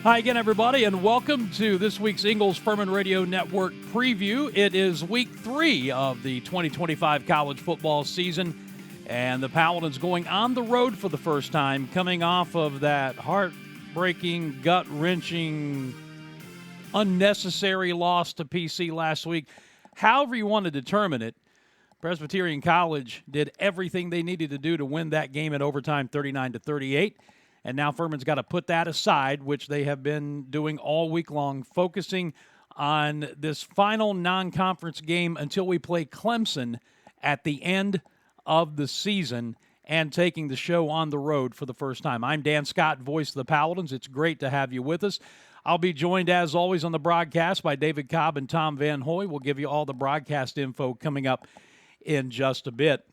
Hi again, everybody, and welcome to this week's Ingles Furman Radio Network preview. It is week 3 of the 2025 college football season, and the Paladins going on the road for the first time, coming off of that heartbreaking, gut-wrenching, unnecessary loss to PC last week. However you want to determine it, Presbyterian College did everything they needed to do to win that game in overtime, 39-38. And now Furman's got to put that aside, which they have been doing all week long, focusing on this final non-conference game until we play Clemson at the end of the season and taking the show on the road for the first time. I'm Dan Scott, voice of the Paladins. It's great to have you with us. I'll be joined, as always, on the broadcast by David Cobb and Tom Van Hoy. We'll give you all the broadcast info coming up in just a bit.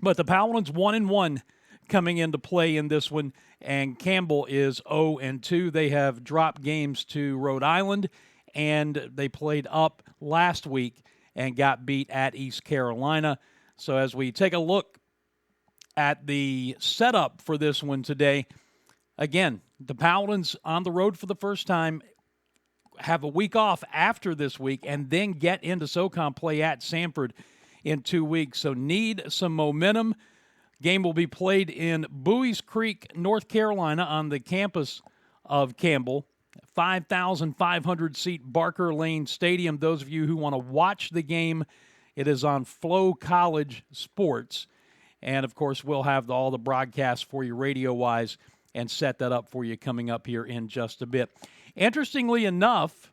But the Paladins 1-1 coming into play in this one, and Campbell is 0-2. They have dropped games to Rhode Island, and they played up last week and got beat at East Carolina. So as we take a look at the setup for this one today, again, the Paladins on the road for the first time, have a week off after this week, and then get into SoCon play at Sanford in 2 weeks. So need some momentum. Game will be played in Bowie's Creek, North Carolina, on the campus of Campbell. 5,500-seat Barker Lane Stadium. Those of you who want to watch the game, it is on Flow College Sports. And, of course, we'll have all the broadcasts for you radio-wise and set that up for you coming up here in just a bit. Interestingly enough,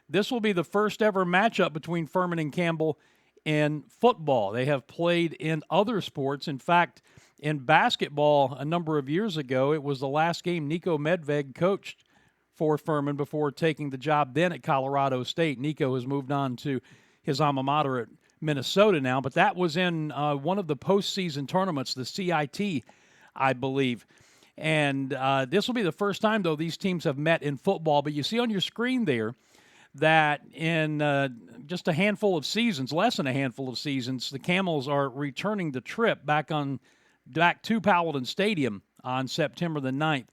this will be the first ever matchup between Furman and Campbell in football. They have played in other sports. In fact, in basketball a number of years ago, it was the last game Nico Medved coached for Furman before taking the job then at Colorado State. Nico has moved on to his alma mater at Minnesota now, but that was in one of the postseason tournaments, the CIT, I believe. And this will be the first time, though, these teams have met in football. But you see on your screen there that in just a handful of seasons, less than a handful of seasons, the Camels are returning the trip back to Paladin Stadium on September the 9th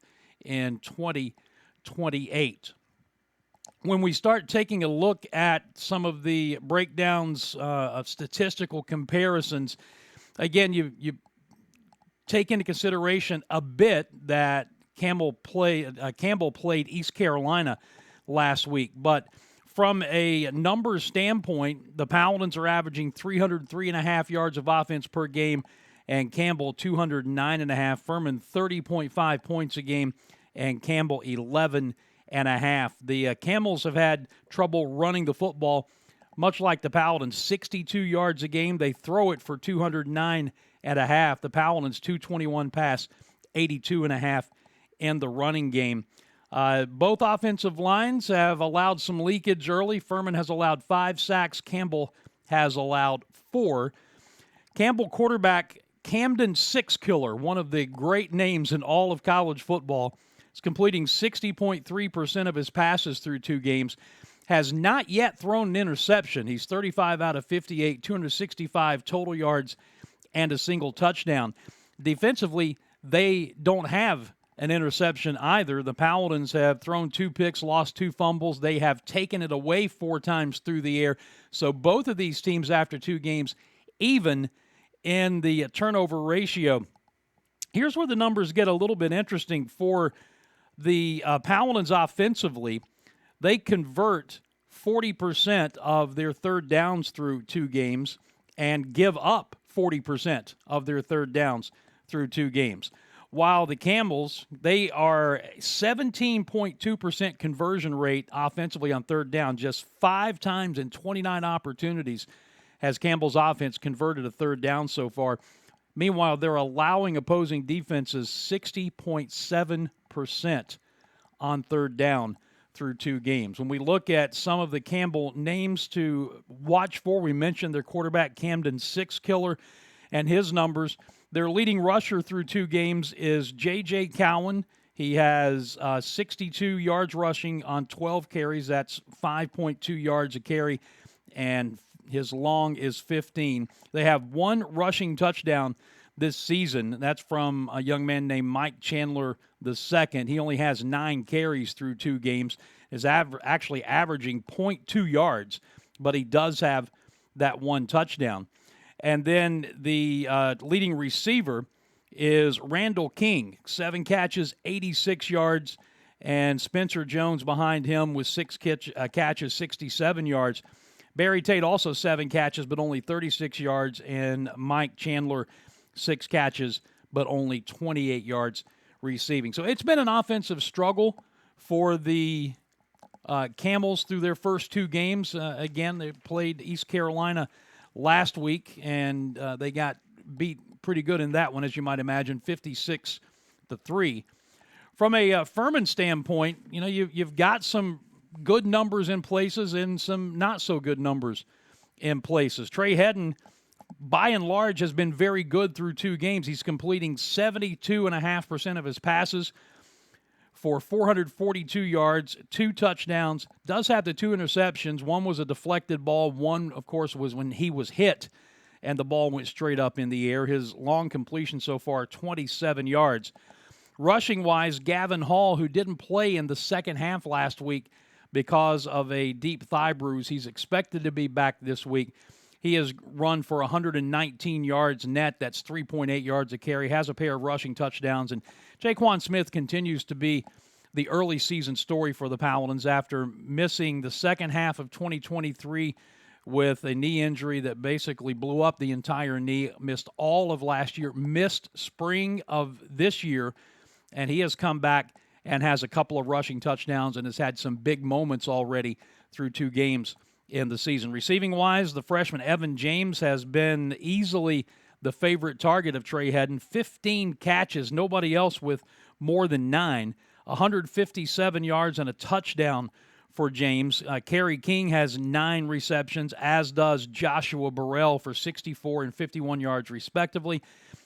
in 2028. When we start taking a look at some of the breakdowns of statistical comparisons, again, you take into consideration a bit that Campbell played East Carolina last week, but from a numbers standpoint, the Paladins are averaging 303.5 yards of offense per game, and Campbell 209.5. Furman 30.5 points a game, and Campbell 11.5. The Camels have had trouble running the football, much like the Paladins. 62 yards a game. They throw it for 209.5. The Paladins 221 pass, 82.5 in the running game. Both offensive lines have allowed some leakage early. Furman has allowed 5 sacks. Campbell has allowed 4. Campbell quarterback Camden Sixkiller, one of the great names in all of college football, is completing 60.3% of his passes through 2 games, has not yet thrown an interception. He's 35 out of 58, 265 total yards, and a single touchdown. Defensively, they don't have an interception either. The Paladins have thrown 2 picks, lost 2 fumbles. They have taken it away 4 times through the air. So both of these teams after 2 games, even in the turnover ratio. Here's where the numbers get a little bit interesting for the Paladins offensively. They convert 40% of their third downs through 2 games and give up 40% of their third downs through 2 games. While the Camels, they are 17.2% conversion rate offensively on third down. Just 5 times in 29 opportunities has Campbell's offense converted a third down so far. Meanwhile, they're allowing opposing defenses 60.7% on third down through 2 games. When we look at some of the Campbell names to watch for, we mentioned their quarterback Camden Sixkiller and his numbers. Their leading rusher through 2 games is J.J. Cowan. He has 62 yards rushing on 12 carries. That's 5.2 yards a carry, and his long is 15. They have 1 rushing touchdown this season. That's from a young man named Mike Chandler II. He only has 9 carries through 2 games, is actually averaging 0.2 yards, but he does have that 1 touchdown. And then the leading receiver is Randall King, 7 catches, 86 yards, and Spencer Jones behind him with 6 catches, 67 yards. Barry Tate also 7 catches, but only 36 yards, and Mike Chandler 6 catches, but only 28 yards receiving. So it's been an offensive struggle for the Camels through their first 2 games. Again, they played East Carolina last week, and they got beat pretty good in that one, as you might imagine, 56-3. From a Furman standpoint, you've got some good numbers in places and some not so good numbers in places. Trey Hedden, by and large, has been very good through 2 games. He's completing 72.5% of his passes for 442 yards, 2 touchdowns. Does have the 2 interceptions. One was a deflected ball. One, of course, was when he was hit and the ball went straight up in the air. His long completion so far, 27 yards. Rushing-wise, Gavin Hall, who didn't play in the second half last week because of a deep thigh bruise, he's expected to be back this week. He has run for 119 yards net. That's 3.8 yards a carry. Has a pair of rushing touchdowns. And Jaquan Smith continues to be the early season story for the Paladins after missing the second half of 2023 with a knee injury that basically blew up the entire knee, missed all of last year, missed spring of this year, and he has come back and has a couple of rushing touchdowns and has had some big moments already through 2 games in the season. Receiving-wise, the freshman Evan James has been easily the favorite target of Trey Hedden. 15 catches, nobody else with more than 9. 157 yards and a touchdown for James. Kerry King has 9 receptions, as does Joshua Burrell for 64 and 51 yards respectively.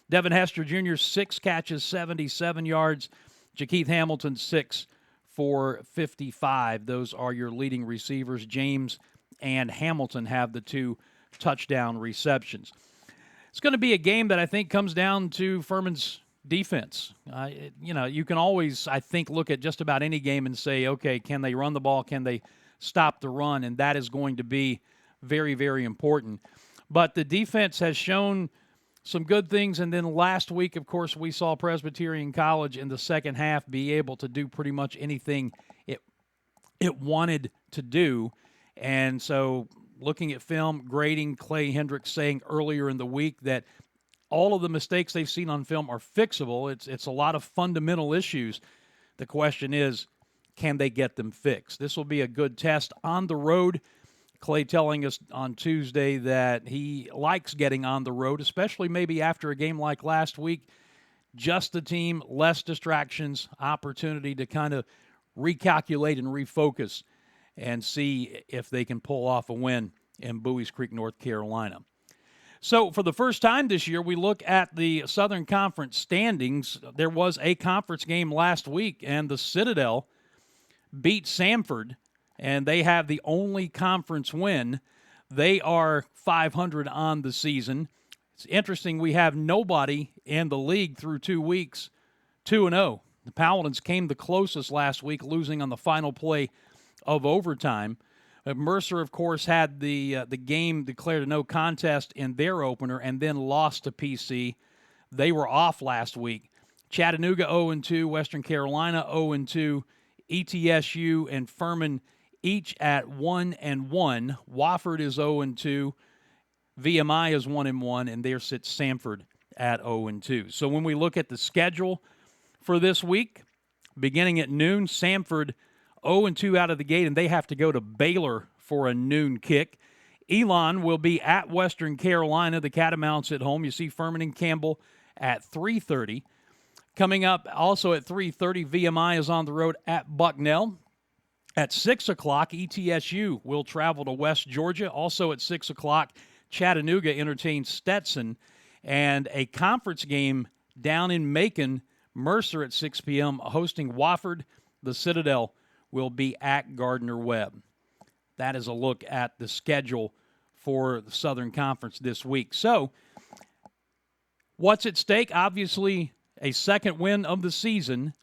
Devin Hester Jr., 6 catches, 77 yards. Jakeith Hamilton, 6 for 55. Those are your leading receivers. James and Hamilton have the 2 touchdown receptions. It's going to be a game that I think comes down to Furman's defense. You can always, I think, look at just about any game and say, okay, can they run the ball? Can they stop the run? And that is going to be very, very important. But the defense has shown some good things. And then last week, of course, we saw Presbyterian College in the second half be able to do pretty much anything it wanted to do. And so looking at film, grading, Clay Hendricks saying earlier in the week that all of the mistakes they've seen on film are fixable. It's a lot of fundamental issues. The question is, can they get them fixed? This will be a good test on the road. Clay telling us on Tuesday that he likes getting on the road, especially maybe after a game like last week. Just the team, less distractions, opportunity to kind of recalculate and refocus and see if they can pull off a win in Bowie's Creek, North Carolina. So for the first time this year, we look at the Southern Conference standings. There was a conference game last week, and the Citadel beat Samford, and they have the only conference win. They are 500 on the season. It's interesting, we have nobody in the league through 2 weeks 2-0. The Paladins came the closest last week, losing on the final play of overtime. Mercer, of course, had the game declared a no contest in their opener and then lost to PC. They were off last week. Chattanooga 0-2, Western Carolina 0-2, ETSU and Furman each at 1-1. Wofford is 0-2, VMI is 1-1, and there sits Samford at 0-2. So when we look at the schedule for this week, beginning at noon, Samford 0-2 out of the gate, and they have to go to Baylor for a noon kick. Elon will be at Western Carolina, the Catamounts at home. You see Furman and Campbell at 3:30. Coming up also at 3:30, VMI is on the road at Bucknell. At 6 o'clock, ETSU will travel to West Georgia. Also at 6 o'clock, Chattanooga entertains Stetson. And a conference game down in Macon, Mercer at 6 p.m. hosting Wofford. The Citadel will be at Gardner-Webb. That is a look at the schedule for the Southern Conference this week. So, what's at stake? Obviously, a second win of the season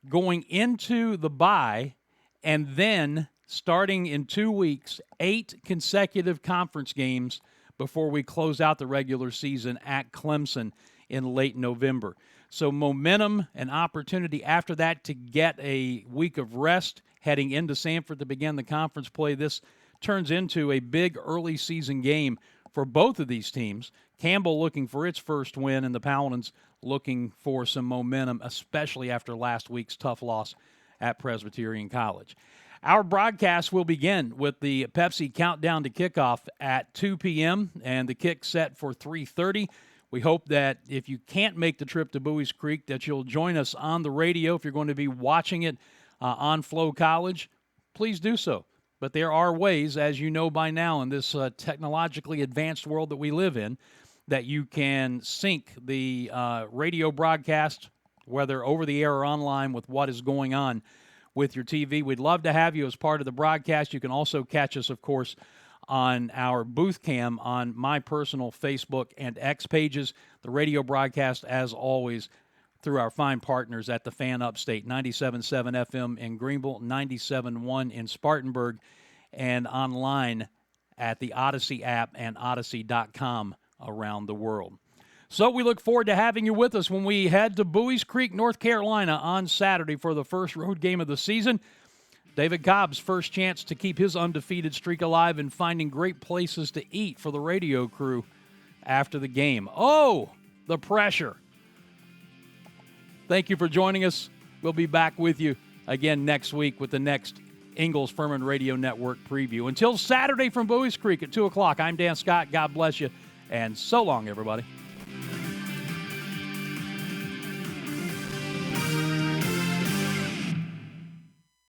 going into the bye, and then starting in 2 weeks, 8 consecutive conference games before we close out the regular season at Clemson in late November. So momentum and opportunity after that to get a week of rest heading into Sanford to begin the conference play. This turns into a big early season game for both of these teams. Campbell looking for its first win, and the Paladins looking for some momentum, especially after last week's tough loss at Presbyterian College. Our broadcast will begin with the Pepsi Countdown to Kickoff at 2 p.m., and the kick set for 3:30. We hope that if you can't make the trip to Bowie's Creek, that you'll join us on the radio. If you're going to be watching it on Flow College, please do so. But there are ways, as you know by now, in this technologically advanced world that we live in, that you can sync the radio broadcast, whether over the air or online, with what is going on with your TV. We'd love to have you as part of the broadcast. You can also catch us, of course, on our booth cam on my personal Facebook and X pages. The radio broadcast, as always, through our fine partners at the Fan Upstate, 97.7 FM in Greenville, 97.1 in Spartanburg, and online at the Odyssey app and Odyssey.com around the world. So we look forward to having you with us when we head to Bowie's Creek, North Carolina on Saturday for the first road game of the season. David Cobb's first chance to keep his undefeated streak alive and finding great places to eat for the radio crew after the game. Oh, the pressure. Thank you for joining us. We'll be back with you again next week with the next Ingles Furman Radio Network preview. Until Saturday from Bowie's Creek at 2 o'clock, I'm Dan Scott. God bless you, and so long, everybody.